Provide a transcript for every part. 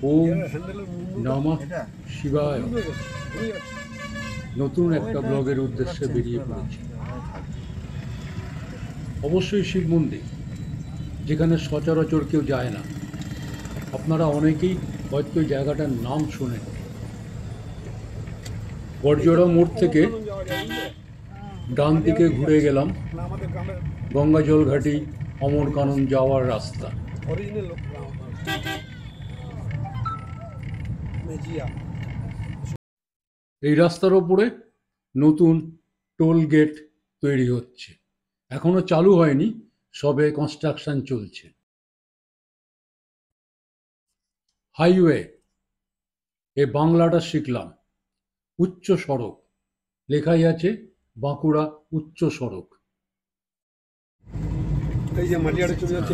ওম নমঃ শিবায়। নতুন একটা ব্লগের উদ্দেশ্যে বেরিয়ে পড়েছি। অবশ্যই শিব মন্দির, যেখানে সচরাচর কেউ যায় না। আপনারা অনেকেই হয়তো এই জায়গাটার নাম শোনেন। বড়জোড়া মোড় থেকে ডান দিকে ঘুরে গেলাম গঙ্গাজল ঘাটি অমরকানন যাওয়ার রাস্তা। এই রাস্তার ওপরে নতুন টোল গেট তৈরি হচ্ছে, এখনো চালু হয়নি, সবে কনস্ট্রাকশন চলছে। হাইওয়ে এ বাংলাটা শিখলাম। উচ্চ সড়ক লেখাই আছে বাঁকুড়া উচ্চ সড়ক।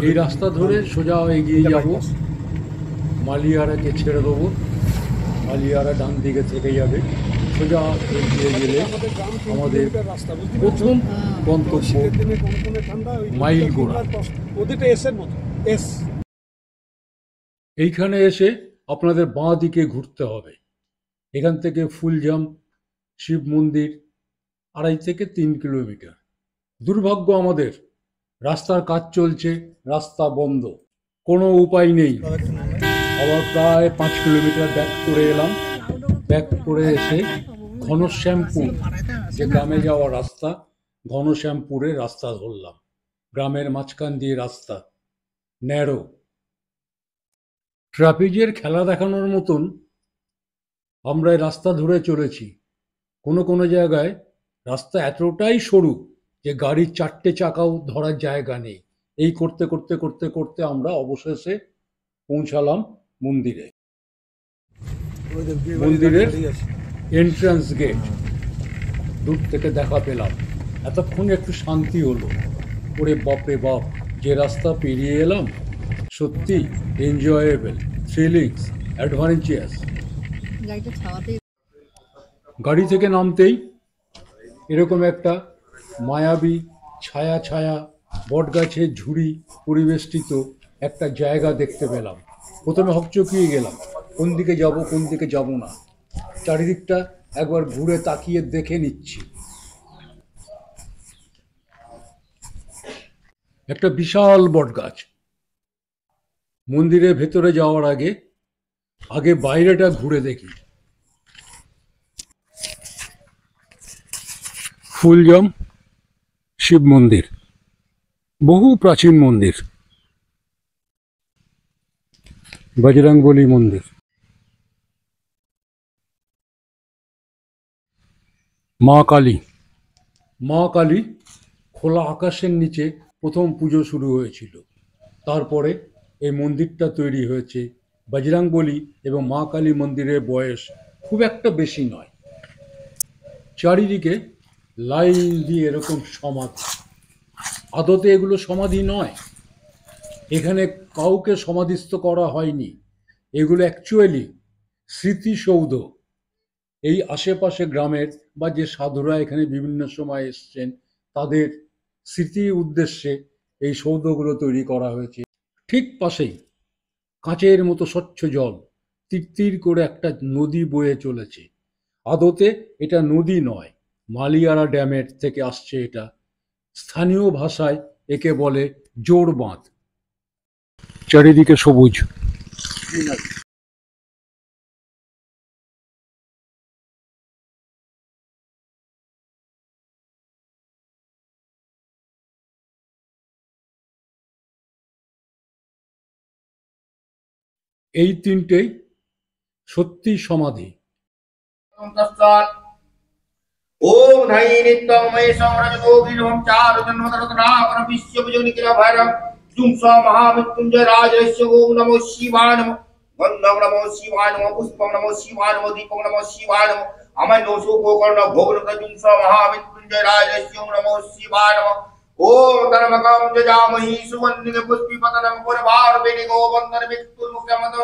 এই রাস্তা ধরে সোজা এগিয়ে যাব, মালিয়ারাকে ছেড়ে দেবো। মালিয়ারা ডান দিকে থেকে যাবে, সোজা এগিয়ে গেলে আমাদের প্রথম গন্তব্য মাইলগোড়া। এইখানে এসে আপনাদের বাঁ দিকে ঘুরতে হবে। এখান থেকে ফুলজাম শিব মন্দির 2.5 থেকে 3 কিলোমিটার। দুর্ভাগ্য আমাদের, রাস্তার কাজ চলছে, রাস্তা বন্ধ, কোনো উপায় নেই। আবার প্রায় 5 কিলোমিটার ব্যাক করে এলাম। ব্যাক করে এসে ঘনশ্যামপুর, যে গ্রামে যাওয়ার রাস্তা, ঘনশ্যামপুরে রাস্তা ধরলাম। গ্রামের মাঝখান দিয়ে রাস্তা, ন্যারো। ট্রাফিকের খেলা দেখানোর মতন আমরা এই রাস্তা ধরে চলেছি। কোনো কোনো জায়গায় রাস্তা এতটাই সরু যে গাড়ির 4টে চাকাও ধরার জায়গা নেই। এই করতে করতে করতে করতে আমরা অবশেষে পৌঁছালাম মন্দিরে। মন্দিরের এন্ট্রান্স গেট দূর থেকে দেখা পেলাম। এতক্ষণে একটু শান্তি হলো। ওরে বাপরে বাপ, যে রাস্তা পেরিয়ে এলাম, সত্যি এনজয়েবল, ফিলিংস, অ্যাডভেঞ্চারাস। গাড়ি থেকে নামতেই এরকম একটা মায়াবী ছায়া ছায়া বটগাছের ঝুড়ি পরিবেষ্টিত একটা জায়গা দেখতে পেলাম। প্রথমে হকচকিয়ে গেলাম, কোন দিকে যাব কোন দিকে যাব না। চারিদিকটা একবার ঘুরে তাকিয়ে দেখে নিচ্ছি। একটা বিশাল বটগাছ। মন্দিরের ভেতরে যাওয়ার আগে আগে বাইরেটা ঘুরে দেখি। ফুলজাম শিব মন্দির, বহু প্রাচীন মন্দির। বজরংবলী মন্দির। মা কালী। মা কালী খোলা আকাশের নিচে প্রথম পুজো শুরু হয়েছিল। তারপরে এই মন্দিরটা তৈরি হয়েছে। বজরংবলী এবং মা কালী মন্দিরের বয়স খুব একটা বেশি নয়। চারিদিকে লাইন দিয়ে এরকম সমাধি। আদতে এগুলো সমাধি নয়, এখানে কাউকে সমাধিস্থ করা হয়নি। এগুলো অ্যাকচুয়ালি স্মৃতিসৌধ। এই আশেপাশে গ্রামের বা যে সাধুরা এখানে বিভিন্ন সময় এসছেন, তাদের স্মৃতির উদ্দেশ্যে এই সৌধগুলো তৈরি করা হয়েছে। ঠিক পাশেই কাঁচের মতো স্বচ্ছ জল, তির করে একটা নদী বয়ে চলেছে। আদতে এটা নদী নয়, মালিয়ারা ড্যামের থেকে আসছে এটা। স্থানীয় ভাষায় একে বলে জোর বাঁধ। চারিদিকে সবুজ। এই তিনটেই সত্যি সমাধি। ओम धई नित्यं महेशं रजतो गिरवं चारु जन्मतरतनापन विश्वभुजो निखिल भैरव जुं स महामृत्युंजय राजस्य ओम नमो शिवाय नमः गन्धं नमो शिवाय नमः पुष्पं नमो शिवाय नमः दीपं नमो शिवाय नमः अमनो सुभोगर्ण भोगनत जुं स महामृत्युंजय राजस्य ओम नमो शिवाय नमः ओम धर्मकं जजामहि सुवन्दिके पुष्पिपतनं पुरवारवेणिको वन्दन मृत्युर्मुख्यमत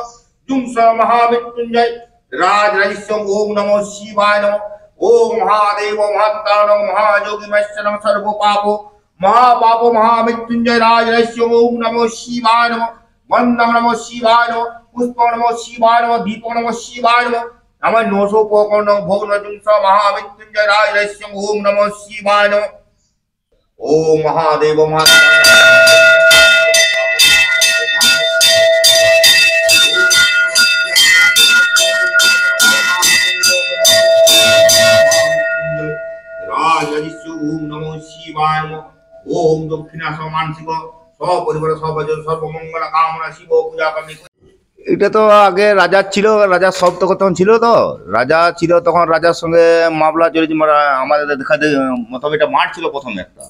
जुं स महामृत्युंजय राजस्य ओम नमो शिवाय नमः ओम महादेव महात्तानो महायोगी मत्स्यनं सर्व पापो महापापो महामृत्युंजय राजस्य ओम नमो शिवाय नमः গন্ধম নমঃ শিবায় নমঃ পুষ্পং নমঃ শিবায় নমঃ দীপং নমঃ শিবায় নমঃ নমঃ নোষোপকর্ণ ভৌনজুংস মহামৃত্যুঞ্জয় রাজরস্য ওম নমঃ শিবায় নমঃ ওম মহাদেব মহাদেব রাজরস্য ওম নমঃ শিবায় নমঃ ওম দক্ষিণাস মানসিক সপরিবার সর্বজন সর্বমঙ্গল কামনা শিব পূজা কর্মী। এটা তো আগে রাজার ছিল, রাজার সব তো তখন ছিল, তো রাজা ছিল তখন রাজার সঙ্গে মামলা চলেছে। আমাদের দেখা মতলব এটা মাঠ ছিল প্রথমে, একটা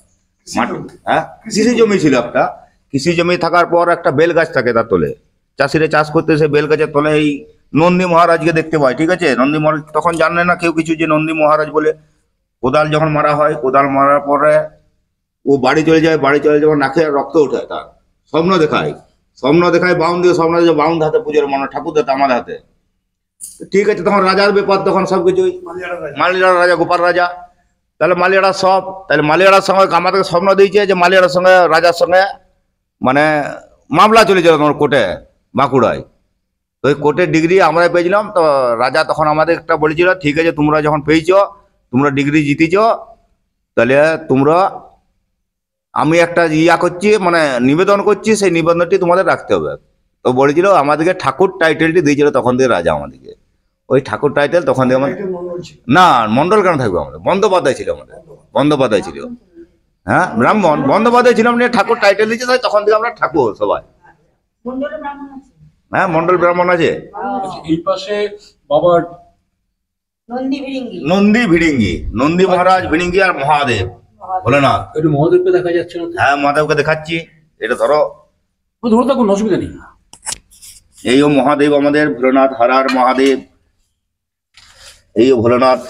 মাঠ, হ্যাঁ কৃষি জমি ছিল একটা। কৃষি জমি থাকার পর একটা বেল গাছ থাকে তার তলে, চাষিরা চাষ করতে সে বেল গাছের তলে এই নন্দী মহারাজকে দেখতে পায়। ঠিক আছে, নন্দী মহারাজ তখন জানে না কেউ কিছু যে নন্দী মহারাজ বলে। কোদাল যখন মারা হয়, কোদাল মারার পরে ও বাড়ি চলে যায়, বাড়ি চলে যাওয়ার নাকে রক্ত ওঠে, তার স্বপ্ন দেখায় বাউন দিয়ে স্বপ্ন দিয়ে বাউন হাতে পুজোর মানে ঠাকুর দাতে আমার হাতে। ঠিক আছে, তখন রাজার ব্যাপার, তখন সবকিছুই মালিয়াড়া রাজা, গোপাল রাজা। তাহলে মালিয়াড়া সব, তাহলে মালিয়াড়ার সঙ্গে আমাদেরকে স্বপ্ন দিয়েছে যে মালিয়াড়ার সঙ্গে রাজার সঙ্গে মানে মামলা চলেছিল তোমার কোর্টে বাঁকুড়ায়। তো ওই কোর্টের ডিগ্রি আমরা পেয়েছিলাম। তো রাজা তখন আমাদের একটা বলেছিল, ঠিক আছে তোমরা যখন পেয়েছ, তোমরা ডিগ্রি জিতেছ, তাহলে তোমরা আমি একটা ইয়া করছি মানে নিবেদন করছি, সেই নিবেদনটি তোমাদের রাখতে হবে। তো বলেছিল আমাদেরকে ঠাকুর টাইটেলটি দিয়েছিল তখন থেকে রাজা আমাদেরকে, ওই ঠাকুর টাইটেল তখন থেকে আমাদের। না মন্ডল কেন থাকবে, আমাদের বন্দ্যোপাধ্যায় ছিল, আমাদের বন্দ্যোপাধ্যায় ছিল, হ্যাঁ ব্রাহ্মণ বন্দ্যোপাধ্যায় ছিল, মানে ঠাকুর টাইটেল দিয়েছে, তাই তখন থেকে আমরা ঠাকুর সবাই। হ্যাঁ মন্ডল ব্রাহ্মণ আছে। এই পাশে বাবার নন্দী ভিড়িঙ্গি, নন্দী মহারাজ ভিড়িঙ্গি আর মহাদেব ভোলেনাথ। একটু মহাদেবকে দেখা যাচ্ছে না তো? হ্যাঁ মহাদেবকে দেখাচ্ছি, এটা ধরো, ধরে থাকুন, অসুবিধা নেই। এই ও মহাদেব আমাদের ভোলেনাথ, হরার মহাদেব। এই ও ভোলেনাথ,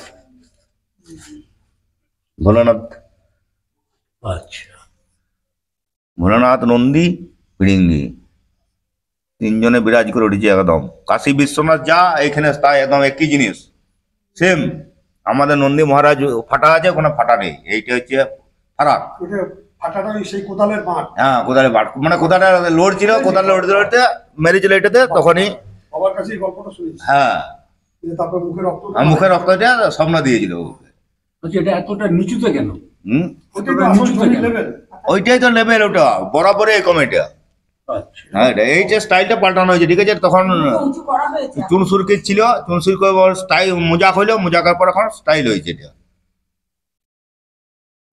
ভোলেনাথ, আচ্ছা, ভোলেনাথ নন্দী ভিড়িঙ্গি তিনজনে বিরাজ করে উঠেছে একদম। কাশী বিশ্বনাথ যা এখানে তাই একদম একই জিনিস সেম। আমাদের নন্দী মহারাজ ফাটা আছে, ওখানে ফাটা নেই, এইটা হচ্ছে ফারাক। সেই কোদালের মাঠ, হ্যাঁ কোদালে বাট মানে কোদালটা লোড ছিল, কোদাল লড়তে লড়তে মেরেছিল এটাতে, তখনই বাবার কাছে এই গল্পটা শুনেছি। হ্যাঁ তারপর মুখে রক্ত, মুখের রক্তটা স্বপ্ন দিয়েছিল। আচ্ছা, এটা এতটা নিচুতে কেন? হম ওটাই তো আসল জমির লেভেল। ওইটাই তো লেভেল, ওটা বরাবরই এই কমিটা। আচ্ছা, হ্যাঁ এই যে স্টাইলটা পাল্টানো হয়েছে। ঠিক আছে, তখন চুনসুরকি ছিল, চুনসুরকি স্টাইল মোজাক হইলো, মোজাকের পর এখন স্টাইল হয়েছে এটা।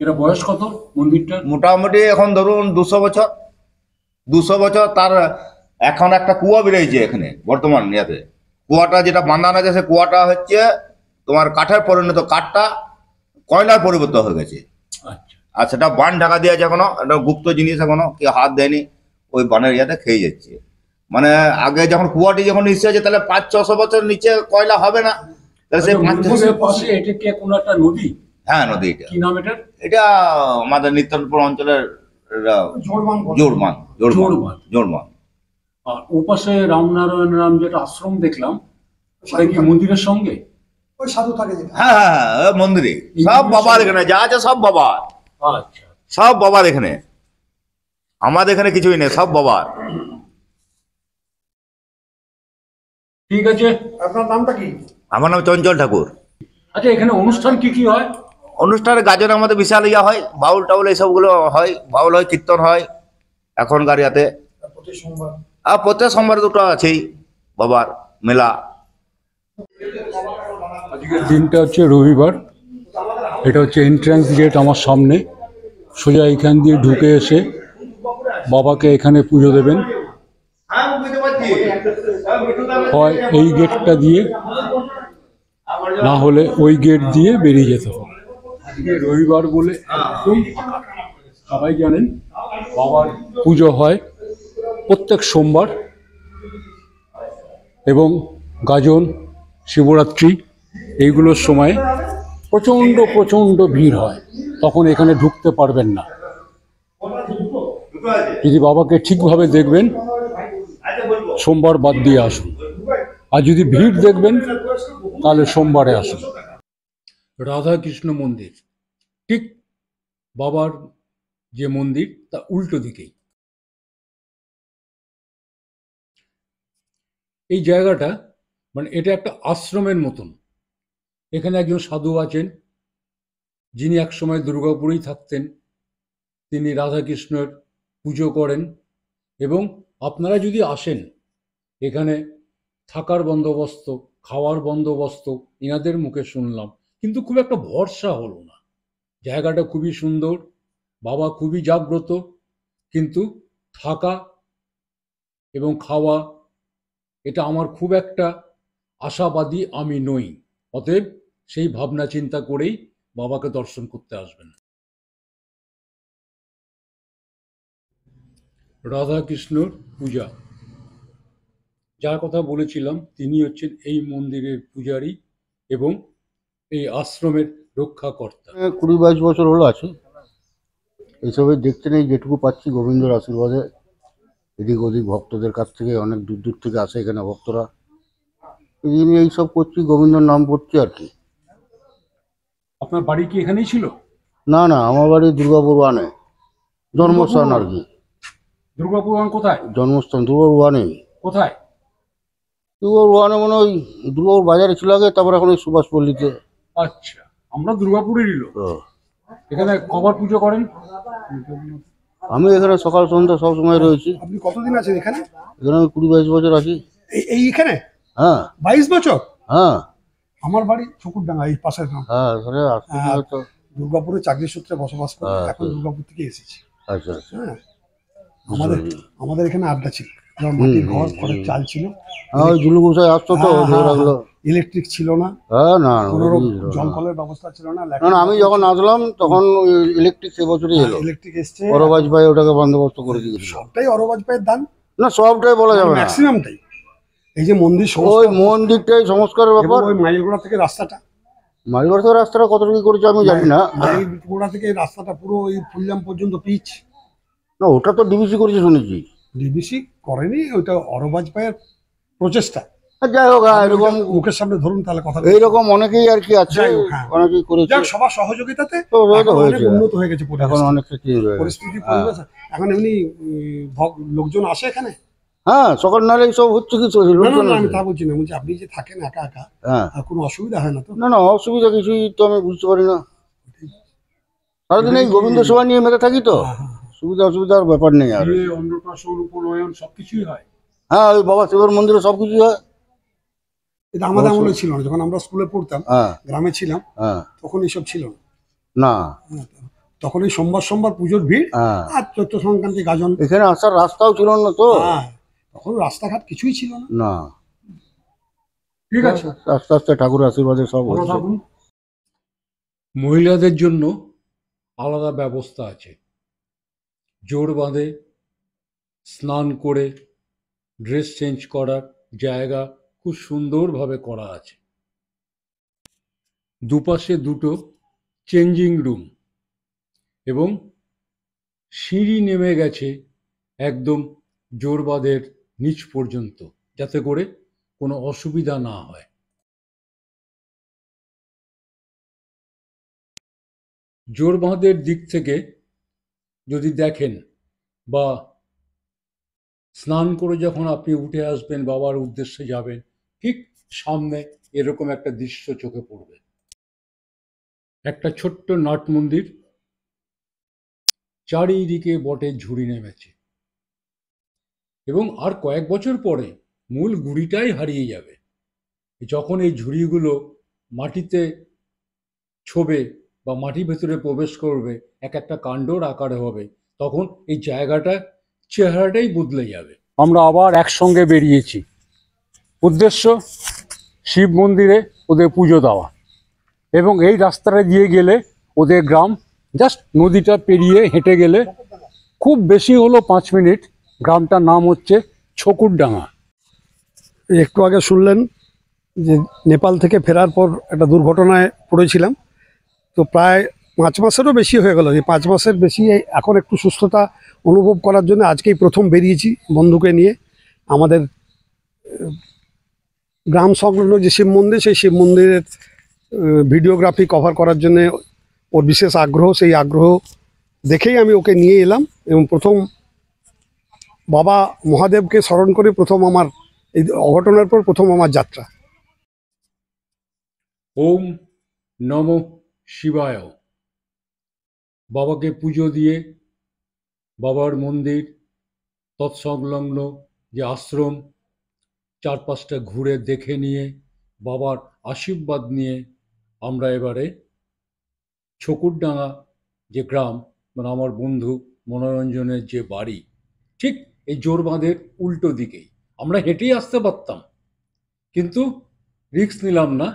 এটা বয়স কত মন্দিরটা? মোটামুটি এখন ধরুন 200 বছর, 200 বছর। তার এখন একটা কুয়া বেরিয়েছে এখানে বর্তমান ইয়াতে। কুয়াটা যেটা বাঁধানো আছে, সে কুয়াটা হচ্ছে তোমার কাঠের পরিণত, কাঠটা কয়লার পরিবর্তন হয়ে গেছে। আচ্ছা, আর সেটা বান ঢাকা দিয়ে আছে এখনো, একটা গুপ্ত জিনিস, এখনো কেউ হাত দেয়নি, ওই বানের ইয়াতে খেয়ে যাচ্ছে। মানে আগে যখন কুয়াটি যখন নিচে আছে, তাহলে 500-600 বছর নিচে কয়লা হবে না, তাহলে সেই মন্দিরের পাশে এটা কি কোনো একটা নদী? হ্যাঁ নদী। এটা কি নাম এটা? এটা আমাদের নিত্যনপুর অঞ্চলের জোরবান বলে। জোরমান, জোরবান। জোরমান। আর ও পাশে রামনারায়ণ রাম যেটা আশ্রম দেখলাম, সেটা কি মন্দিরের সঙ্গে? ওই সাধু থাকে যেটা। হ্যাঁ হ্যাঁ হ্যাঁ মন্দিরে সব বাবার এখানে যা আছে সব বাবার, আচ্ছা, সব বাবার এখানে। আমাদের এখানে কিছুই নেই, সব বাবার। ঠিক আছে। আপনার নামটা কি? আমার নাম চঞ্চল ঠাকুর। আচ্ছা, এখানে অনুষ্ঠান কি কি হয়? অনুষ্ঠানে গাজনে আমাদের বিশাল ইয়া হয়, বাউল টাউল এইসবগুলো হয়, বাউল হয়, কীর্তন হয় এখনকার ইয়াতে। প্রতি সোমবার। আর প্রত্যেক সোমবার দুটো আছেই বাবার মেলা। আজকের দিনটা হচ্ছে রবিবার। এটা হচ্ছে এন্ট্রান্স গেট আমার সামনে। সোজা এখান দিয়ে ঢুকে এসে বাবাকে এখানে পুজো দেবেন। হয় এই গেটটা দিয়ে, না হলে ওই গেট দিয়ে বেরিয়ে যেতে হবে। আজকে রবিবার বলে একদম ফাঁকা। সবাই জানেন বাবার পুজো হয় প্রত্যেক সোমবার, এবং গাজন, শিবরাত্রি এইগুলোর সময় প্রচণ্ড প্রচণ্ড ভিড় হয়, তখন এখানে ঢুকতে পারবেন না। যদি বাবাকে ঠিকভাবে দেখবেন, সোমবার বাদ দিয়ে আসুন। আর যদি ভিড় দেখবেন, তাহলে সোমবারে আসুন। রাধাকৃষ্ণ মন্দির ঠিক বাবার যে মন্দির, তা উল্টো দিকেই। এই জায়গাটা মানে এটা একটা আশ্রমের মতন। এখানে একজন সাধু আছেন যিনি একসময় দুর্গাপুরেই থাকতেন। তিনি রাধাকৃষ্ণের পুজো করেন এবং আপনারা যদি আসেন এখানে থাকার বন্দোবস্ত, খাওয়ার বন্দোবস্ত এনাদের মুখে শুনলাম, কিন্তু খুব একটা ভরসা হলো না। জায়গাটা খুবই সুন্দর, বাবা খুবই জাগ্রত, কিন্তু থাকা এবং খাওয়া এটা আমার খুব একটা আশাবাদী আমি নই। অতএব সেই ভাবনা চিন্তা করেই বাবাকে দর্শন করতে আসবেন। রাধাকৃষ্ণর পূজা, যার কথা বলেছিলাম তিনি হচ্ছেন এই মন্দিরের পূজারী এবং এই আশ্রমের রক্ষাকর্তা। 20-22 বছর হলো আছে। এইসবে দেখতে নেই, যেটুকু পাচ্ছি গোবিন্দর আশীর্বাদে। এদিক ওদিক ভক্তদের কাছ থেকে অনেক দূর দূর থেকে আসে এখানে ভক্তরা। এই জন্য এইসব করছি, গোবিন্দর নাম করছি আর কি। আপনার বাড়ি কি এখানেই ছিল? না না, আমার বাড়ি দুর্গাপুর ওয়ানে, জন্মস্থান আর কি। দুর্গাপুর কোথায়? জন্মস্থান দুর্গাপুর ওয়ানে। কোথায়? দুর্গাপুর ওয়ানে মানে ওই দুর্গাপুর বাজারে ছিল আগে, তারপর এখন ওই সুভাষপল্লীতে। আচ্ছা, আমরা দুর্গাপুরেরই লোক। ও, এখানে কবার পুজো করেন? আমি এখানে সকাল সন্ধ্যা সবসময় রয়েছি। আপনি কতদিন আছেন এখানে? এখানে আমি 20-22 বছর আছি। এইখানে হ্যাঁ 22 বছর? হ্যাঁ আমার বাড়ি ছকুরডাঙ্গা, এই পাশের গ্রাম। হ্যাঁ, তাহলে আসতে হয়তো। দুর্গাপুরে চাকরি সূত্রে বসবাস করি, এখন দুর্গাপুর থেকে এসেছি। আচ্ছা আচ্ছা। হ্যাঁ, আমাদের এখানে আড্ডা ছিল, যেমন মাটির ঘর, খড়ের চাল ছিল। ওই জুলু গোসাই আসতো তো, ওগুলো। ইলেকট্রিক ছিল না, হ্যাঁ না কোনো জল কলের ব্যবস্থা ছিল না। না না, আমি যখন আসলাম তখন ইলেকট্রিক সে বছরই এলো। ইলেকট্রিক এসছে, অরবাজ ভাই ওটাকে বন্দোবস্ত করে দিয়েছিল। সবটাই অরবাজ ভাইয়ের দান, না সবটাই বলা যাবে না, ম্যাক্সিমামটাই। এই যে মন্দির ওই মন্দিরটাই সংস্কারের ব্যাপার। ওই মাইলগোড়া থেকে রাস্তাটা, মালিগড় থেকে রাস্তাটা কতটুকু করেছে আমি জানি না। মাইলগোড়া থেকে রাস্তাটা পুরো ওই ফুলজাম পর্যন্ত পিচ। না, ওটা তো ডিবিসি করেছে শুনেছি। ডিবিসি করেনি, ওইটা অরবাজ ভাইয়ের প্রচেষ্টা। যাই হোক, এরকম মুখের সামনে ধরুন তাহলে কথা। এইরকম অনেকেই আর কি আছে, যাই হোক, হ্যাঁ। অনেকেই করেছে। যাক, সবার সহযোগিতাতে তো এখন অনেক হয়েছে, উন্নত হয়ে গেছে পরিবেশ। এখন অনেকটা চেঞ্জ হয়ে গেছে। পরিস্থিতি পরিবেশ এখন এমনি লোকজন আসে এখানে। হ্যাঁ, সকাল নাহলে এইসব হচ্ছে কি না না না, আমি তা বলছি না, বলছি আপনি যে থাকেন একা একা, হ্যাঁ, আর কোনো অসুবিধা হয় না তো? না না, অসুবিধা কিছুই তো আমি বুঝতে পারি না। সারাদিন এই গোবিন্দ সেবা নিয়ে মেতে থাকি তো, সুবিধা অসুবিধার ব্যাপার নেই আর। বিয়ে, অন্নপ্রাশন, উপনয়ন সবকিছুই হয়। হ্যাঁ, ওই বাবা শিবের মন্দিরে সবকিছু হয়। এটা আমাদের আমলে ছিল না, যখন আমরা স্কুলে পড়তাম, হ্যাঁ গ্রামে ছিলাম, হ্যাঁ, তখন এইসব ছিল না। না তখন এই সোমবার সোমবার পুজোর ভিড়, হ্যাঁ, আর চৈত্র সংক্রান্তি গাজন। এখানে আসার রাস্তাও ছিল না তো। হ্যাঁ, তখন রাস্তাঘাট কিছুই ছিল না। না, ঠিক আছে, আস্তে আস্তে ঠাকুরের আশীর্বাদে সব ভালো হচ্ছে। থাকুন। মহিলাদের জন্য আলাদা ব্যবস্থা আছে। জোর বাঁধে স্নান করে ড্রেস চেঞ্জ করার জায়গা খুব সুন্দরভাবে করা আছে। দুপাশে দুটো চেঞ্জিং রুম এবং সিঁড়ি নেমে গেছে একদম জোরবাঁধের নিচ পর্যন্ত, যাতে করে কোনো অসুবিধা না হয়। জোরবাঁধের দিক থেকে যদি দেখেন বা স্নান করে যখন আপনি উঠে আসবেন, বাবার উদ্দেশ্যে যাবেন, ঠিক সামনে এরকম একটা দৃশ্য চোখে পড়বে। একটা ছোট্ট নাট মন্দির, চারিদিকে বটের ঝুড়ি নেমেছে এবং আর কয়েক বছর পরে মূল গুড়িটাই হারিয়ে যাবে। যখন এই ঝুড়িগুলো মাটিতে ছোবে বা মাটির ভেতরে প্রবেশ করবে, এক একটা কাণ্ডর আকারে হবে, তখন এই জায়গাটা চেহারাটাই বদলে যাবে। আমরা আবার একসঙ্গে বেরিয়েছি। উদ্দেশ্য শিব মন্দিরে ওদের পুজো দেওয়া, এবং এই রাস্তাটা দিয়ে গেলে ওদের গ্রাম, জাস্ট নদীটা পেরিয়ে হেঁটে গেলে খুব বেশি হলো 5 মিনিট। গ্রামটার নাম হচ্ছে ছকুরডাঙ্গা। একটু আগে শুনলেন যে নেপাল থেকে ফেরার পর একটা দুর্ঘটনায় পড়েছিলাম, তো প্রায় 5 মাসেরও বেশি হয়ে গেল। এই 5 মাসের বেশি এখন একটু সুস্থতা অনুভব করার জন্য আজকেই প্রথম বেরিয়েছি বন্ধুকে নিয়ে। আমাদের গ্রাম সংলগ্ন যে শিব মন্দির, সেই শিব মন্দিরের ভিডিওগ্রাফি কভার করার জন্য ওর বিশেষ আগ্রহ, সেই আগ্রহ দেখেই আমি ওকে নিয়ে এলাম। এবং প্রথম বাবা মহাদেবকে স্মরণ করে প্রথম আমার এই অঘটনের পর প্রথম আমার যাত্রা। ওম নম শিবায়। বাবাকে পুজো দিয়ে বাবার মন্দির তৎসংলগ্ন যে আশ্রম চারপাশটা ঘুরে দেখে নিয়ে বাবার আশীর্বাদ নিয়ে আমরা এবারে ছকুরডাঙ্গা যে গ্রাম, মানে আমার বন্ধু মনোরঞ্জনের যে বাড়ি, ঠিক এই জোরবাঁধের উল্টো দিকেই। আমরা হেঁটেই আসতে পারতাম, কিন্তু রিস্ক নিলাম না,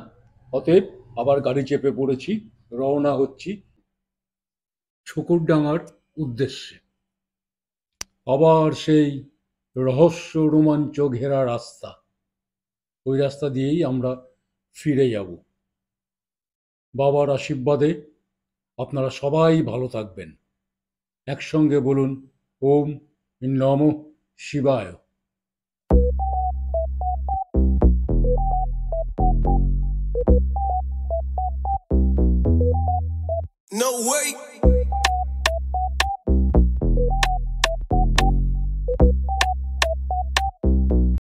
অতএব আবার গাড়ি চেপে পড়েছি, রওনা হচ্ছি ছকুরডাঙ্গার উদ্দেশ্যে। আবার সেই রহস্য রোমাঞ্চ ঘেরা রাস্তা, ওই রাস্তা দিয়েই আমরা ফিরে যাব। বাবার আশীর্বাদে আপনারা সবাই ভালো থাকবেন। একসঙ্গে বলুন ওম নমঃ শিবায়। No way.